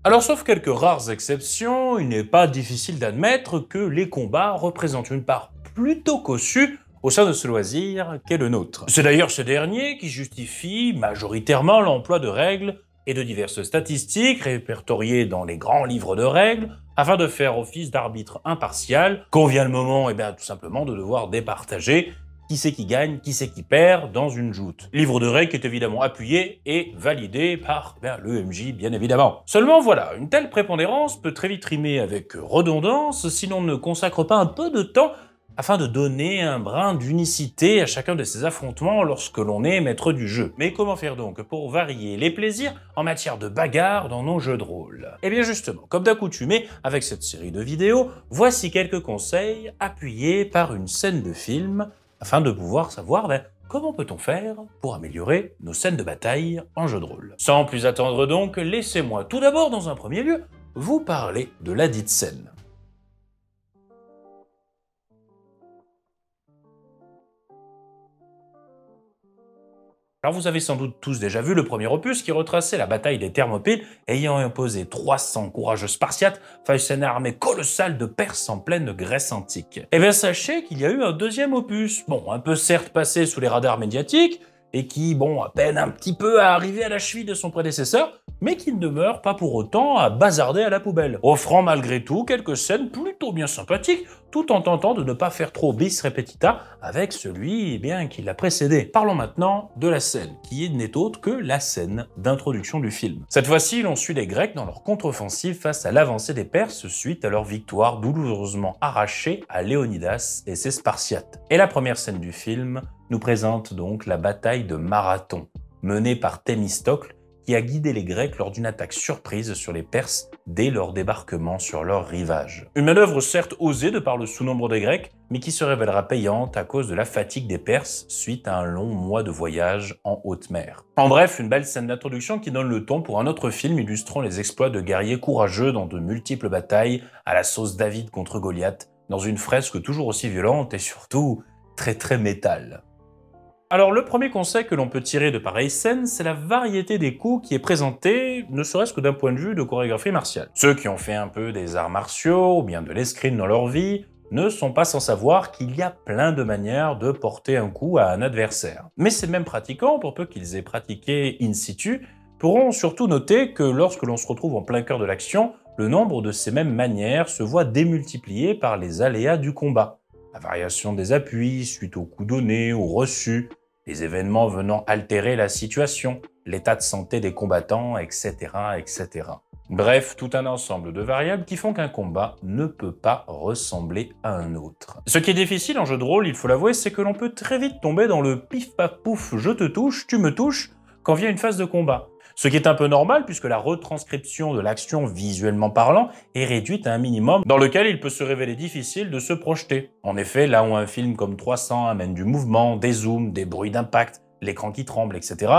Alors sauf quelques rares exceptions, il n'est pas difficile d'admettre que les combats représentent une part plutôt cossue au sein de ce loisir qu'est le nôtre. C'est d'ailleurs ce dernier qui justifie majoritairement l'emploi de règles et de diverses statistiques répertoriées dans les grands livres de règles afin de faire office d'arbitre impartial quand vient le moment, tout simplement de devoir départager qui c'est qui gagne, qui c'est qui perd dans une joute. Livre de règles qui est évidemment appuyé et validé par le MJ, bien évidemment. Seulement voilà, une telle prépondérance peut très vite rimer avec redondance si l'on ne consacre pas un peu de temps afin de donner un brin d'unicité à chacun de ces affrontements lorsque l'on est maître du jeu. Mais comment faire donc pour varier les plaisirs en matière de bagarre dans nos jeux de rôle? Eh bien justement, comme d'accoutumé avec cette série de vidéos, voici quelques conseils appuyés par une scène de film afin de pouvoir savoir comment peut-on faire pour améliorer nos scènes de bataille en jeu de rôle. Sans plus attendre donc, laissez-moi tout d'abord dans un premier lieu vous parler de la dite scène. Alors vous avez sans doute tous déjà vu le premier opus qui retraçait la bataille des Thermopyles ayant imposé 300 courageux Spartiates face à une armée colossale de Perses en pleine Grèce antique. Eh bien sachez qu'il y a eu un deuxième opus, un peu certes passé sous les radars médiatiques, et qui, peine un petit peu à arriver à la cheville de son prédécesseur, mais qui ne demeure pas pour autant à bazarder à la poubelle, offrant malgré tout quelques scènes plutôt bien sympathiques, tout en tentant de ne pas faire trop bis repetita avec celui qui l'a précédé. Parlons maintenant de la scène, qui n'est autre que la scène d'introduction du film. Cette fois-ci, l'on suit les Grecs dans leur contre-offensive face à l'avancée des Perses suite à leur victoire douloureusement arrachée à Léonidas et ses Spartiates. Et la première scène du film nous présente donc la bataille de Marathon, menée par Thémistocle, qui a guidé les Grecs lors d'une attaque surprise sur les Perses dès leur débarquement sur leur rivage. Une manœuvre certes osée de par le sous-nombre des Grecs, mais qui se révélera payante à cause de la fatigue des Perses suite à un long mois de voyage en haute mer. En bref, une belle scène d'introduction qui donne le ton pour un autre film illustrant les exploits de guerriers courageux dans de multiples batailles à la sauce David contre Goliath, dans une fresque toujours aussi violente et surtout très métal. Alors le premier conseil que l'on peut tirer de pareilles scènes, c'est la variété des coups qui est présentée, ne serait-ce que d'un point de vue de chorégraphie martiale. Ceux qui ont fait un peu des arts martiaux ou bien de l'escrime dans leur vie ne sont pas sans savoir qu'il y a plein de manières de porter un coup à un adversaire. Mais ces mêmes pratiquants, pour peu qu'ils aient pratiqué in situ, pourront surtout noter que lorsque l'on se retrouve en plein cœur de l'action, le nombre de ces mêmes manières se voit démultiplié par les aléas du combat. La variation des appuis suite aux coups donnés ou reçus, les événements venant altérer la situation, l'état de santé des combattants, etc., etc. Bref, tout un ensemble de variables qui font qu'un combat ne peut pas ressembler à un autre. Ce qui est difficile en jeu de rôle, il faut l'avouer, c'est que l'on peut très vite tomber dans le pif-paf-pouf, je te touche, tu me touches, quand vient une phase de combat. Ce qui est un peu normal puisque la retranscription de l'action visuellement parlant est réduite à un minimum dans lequel il peut se révéler difficile de se projeter. En effet, là où un film comme 300 amène du mouvement, des zooms, des bruits d'impact, l'écran qui tremble, etc.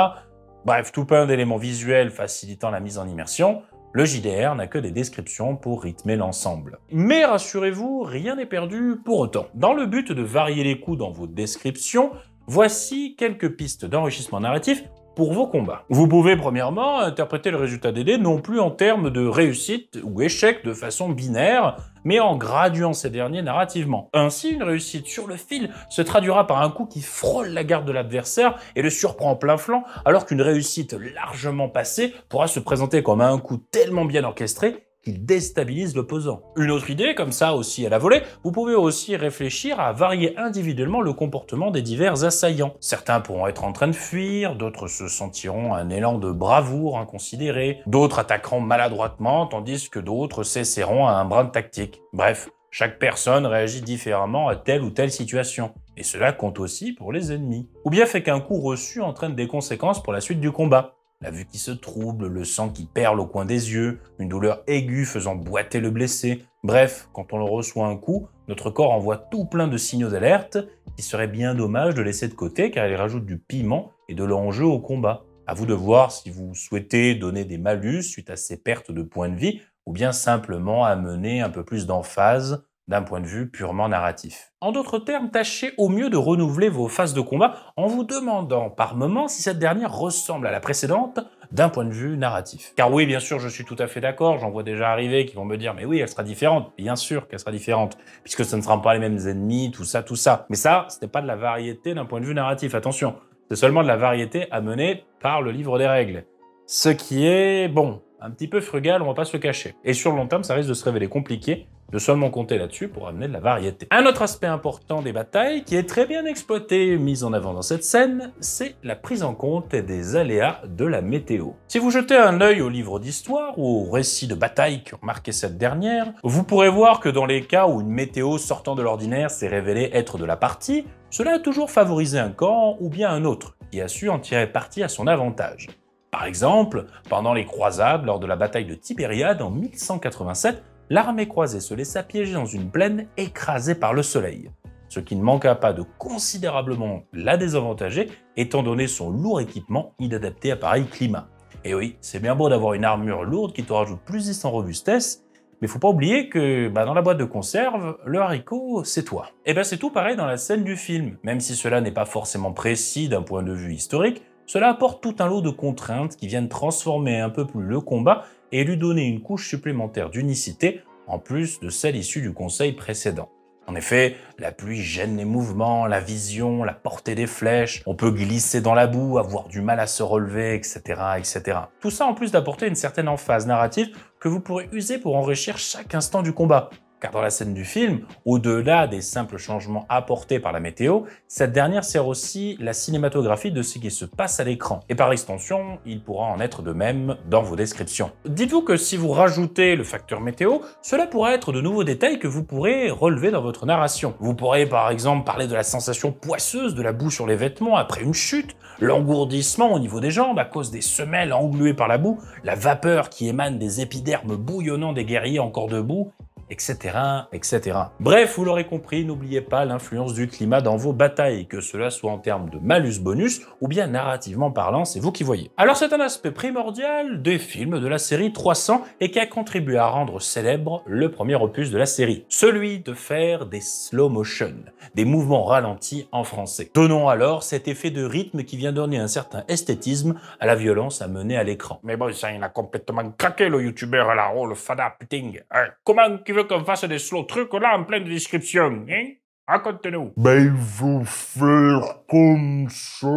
Bref, tout plein d'éléments visuels facilitant la mise en immersion, le JDR n'a que des descriptions pour rythmer l'ensemble. Mais rassurez-vous, rien n'est perdu pour autant. Dans le but de varier les coups dans vos descriptions, voici quelques pistes d'enrichissement narratif pour vos combats. Vous pouvez premièrement interpréter le résultat des dés non plus en termes de réussite ou échec de façon binaire, mais en graduant ces derniers narrativement. Ainsi, une réussite sur le fil se traduira par un coup qui frôle la garde de l'adversaire et le surprend en plein flanc, alors qu'une réussite largement passée pourra se présenter comme un coup tellement bien orchestré qu'il déstabilise l'opposant. Une autre idée, comme ça aussi à la volée, vous pouvez aussi réfléchir à varier individuellement le comportement des divers assaillants. Certains pourront être en train de fuir, d'autres se sentiront un élan de bravoure inconsidéré, d'autres attaqueront maladroitement, tandis que d'autres s'essaieront à un brin de tactique. Bref, chaque personne réagit différemment à telle ou telle situation. Et cela compte aussi pour les ennemis. Ou bien fait qu'un coup reçu entraîne des conséquences pour la suite du combat. La vue qui se trouble, le sang qui perle au coin des yeux, une douleur aiguë faisant boiter le blessé. Bref, quand on le reçoit un coup, notre corps envoie tout plein de signaux d'alerte qui serait bien dommage de laisser de côté car ils rajoutent du piment et de l'enjeu au combat. À vous de voir si vous souhaitez donner des malus suite à ces pertes de points de vie ou bien simplement amener un peu plus d'emphase d'un point de vue purement narratif. En d'autres termes, tâchez au mieux de renouveler vos phases de combat en vous demandant par moment si cette dernière ressemble à la précédente d'un point de vue narratif. Car oui, bien sûr, je suis tout à fait d'accord, j'en vois déjà arriver qui vont me dire « mais oui, elle sera différente ». Bien sûr qu'elle sera différente, puisque ce ne seront pas les mêmes ennemis, tout ça, tout ça. Mais ça, ce n'est pas de la variété d'un point de vue narratif, attention. C'est seulement de la variété amenée par le livre des règles. Ce qui est, bon, un petit peu frugal, on va pas se le cacher. Et sur le long terme, ça risque de se révéler compliqué de seulement compter là-dessus pour amener de la variété. Un autre aspect important des batailles, qui est très bien exploité et mis en avant dans cette scène, c'est la prise en compte des aléas de la météo. Si vous jetez un œil au livre d'histoire ou aux récits de batailles qui ont marqué cette dernière, vous pourrez voir que dans les cas où une météo sortant de l'ordinaire s'est révélée être de la partie, cela a toujours favorisé un camp ou bien un autre, qui a su en tirer parti à son avantage. Par exemple, pendant les croisades, lors de la bataille de Tibériade en 1187, l'armée croisée se laissa piéger dans une plaine écrasée par le soleil, ce qui ne manqua pas de considérablement la désavantager étant donné son lourd équipement inadapté à pareil climat. Et oui, c'est bien beau d'avoir une armure lourde qui te rajoute plus 10 en robustesse, mais faut pas oublier que dans la boîte de conserve, le haricot, c'est toi. Et c'est tout pareil dans la scène du film, même si cela n'est pas forcément précis d'un point de vue historique, cela apporte tout un lot de contraintes qui viennent transformer un peu plus le combat et lui donner une couche supplémentaire d'unicité, en plus de celle issue du conseil précédent. En effet, la pluie gêne les mouvements, la vision, la portée des flèches, on peut glisser dans la boue, avoir du mal à se relever, etc., etc. Tout ça en plus d'apporter une certaine emphase narrative que vous pourrez user pour enrichir chaque instant du combat. Car dans la scène du film, au-delà des simples changements apportés par la météo, cette dernière sert aussi la cinématographie de ce qui se passe à l'écran. Et par extension, il pourra en être de même dans vos descriptions. Dites-vous que si vous rajoutez le facteur météo, cela pourra être de nouveaux détails que vous pourrez relever dans votre narration. Vous pourrez par exemple parler de la sensation poisseuse de la boue sur les vêtements après une chute, l'engourdissement au niveau des jambes à cause des semelles engluées par la boue, la vapeur qui émane des épidermes bouillonnants des guerriers encore debout, etc., etc. Bref, vous l'aurez compris, n'oubliez pas l'influence du climat dans vos batailles, que cela soit en termes de malus-bonus ou bien narrativement parlant, c'est vous qui voyez. Alors c'est un aspect primordial des films de la série 300 et qui a contribué à rendre célèbre le premier opus de la série, celui de faire des slow motion, des mouvements ralentis en français. Donnons alors cet effet de rythme qui vient donner un certain esthétisme à la violence à mener à l'écran. Mais bon, ça, il a complètement craqué le youtubeur à la le fada puting. Comment veut qu'on fasse des slow trucs là en pleine description, hein? Raconte-nous. Il faut faire comme ça,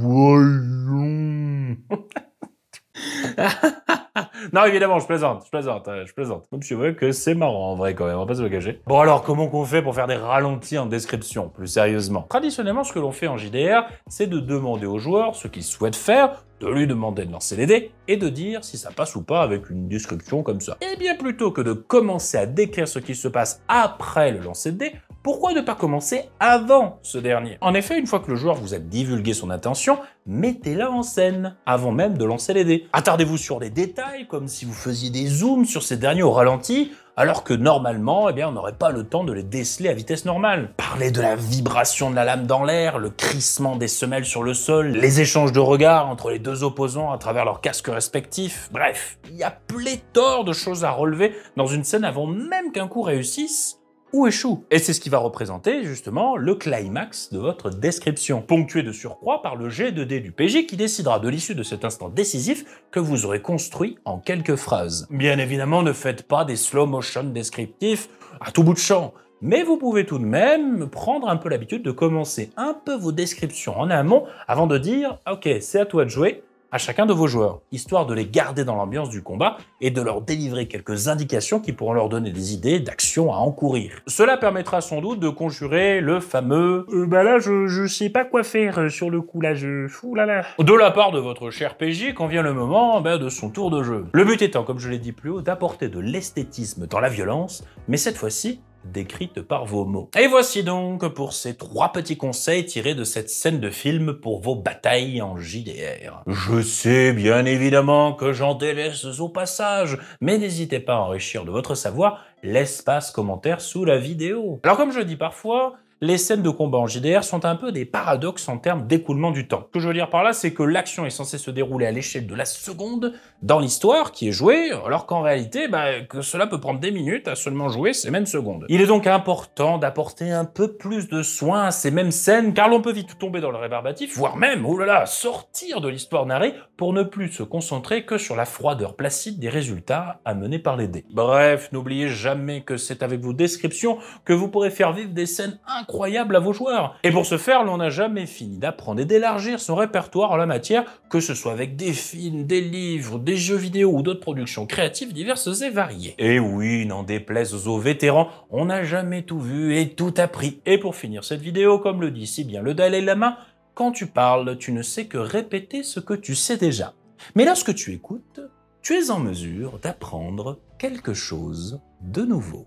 voyons. Non, évidemment, je plaisante. Comme tu veux que c'est marrant en vrai quand même, on va pas se le cacher. Bon alors, comment qu'on fait pour faire des ralentis en description, plus sérieusement? Traditionnellement, ce que l'on fait en JDR, c'est de demander au joueur ce qu'il souhaite faire, de lui demander de lancer les dés et de dire si ça passe ou pas avec une description comme ça. Et bien plutôt que de commencer à décrire ce qui se passe après le lancer de dés, pourquoi ne pas commencer avant ce dernier? En effet, une fois que le joueur vous a divulgué son intention, mettez-la en scène, avant même de lancer les dés. Attardez-vous sur les détails, comme si vous faisiez des zooms sur ces derniers au ralenti, alors que normalement, on n'aurait pas le temps de les déceler à vitesse normale. Parlez de la vibration de la lame dans l'air, le crissement des semelles sur le sol, les échanges de regards entre les deux opposants à travers leurs casques respectifs. Bref, il y a pléthore de choses à relever dans une scène avant même qu'un coup réussisse ou échoue. Et c'est ce qui va représenter justement le climax de votre description, ponctué de surcroît par le jet de dés du PJ qui décidera de l'issue de cet instant décisif que vous aurez construit en quelques phrases. Bien évidemment, ne faites pas des slow motion descriptifs à tout bout de champ, mais vous pouvez tout de même prendre un peu l'habitude de commencer un peu vos descriptions en amont avant de dire « Ok, c'est à toi de jouer », à chacun de vos joueurs, histoire de les garder dans l'ambiance du combat et de leur délivrer quelques indications qui pourront leur donner des idées d'actions à encourir. Cela permettra sans doute de conjurer le fameux là je sais pas quoi faire sur le coup là, de la part de votre cher PJ quand vient le moment de son tour de jeu. Le but étant, comme je l'ai dit plus haut, d'apporter de l'esthétisme dans la violence, mais cette fois-ci décrite par vos mots. Et voici donc pour ces 3 petits conseils tirés de cette scène de film pour vos batailles en JDR. Je sais bien évidemment que j'en délaisse au passage, mais n'hésitez pas à enrichir de votre savoir l'espace commentaire sous la vidéo. Alors comme je dis parfois, les scènes de combat en JDR sont un peu des paradoxes en termes d'écoulement du temps. Ce que je veux dire par là, c'est que l'action est censée se dérouler à l'échelle de la seconde dans l'histoire qui est jouée, alors qu'en réalité, que cela peut prendre des minutes à seulement jouer ces mêmes secondes. Il est donc important d'apporter un peu plus de soin à ces mêmes scènes, car l'on peut vite tomber dans le rébarbatif, voire même, sortir de l'histoire narrée pour ne plus se concentrer que sur la froideur placide des résultats amenés par les dés. Bref, n'oubliez jamais que c'est avec vos descriptions que vous pourrez faire vivre des scènes incroyables à vos joueurs. Et pour ce faire, l'on n'a jamais fini d'apprendre et d'élargir son répertoire en la matière, que ce soit avec des films, des livres, des jeux vidéo ou d'autres productions créatives diverses et variées. Et oui, n'en déplaise aux vétérans, on n'a jamais tout vu et tout appris. Et pour finir cette vidéo, comme le dit si bien le Dalai Lama, quand tu parles, tu ne sais que répéter ce que tu sais déjà. Mais lorsque tu écoutes, tu es en mesure d'apprendre quelque chose de nouveau.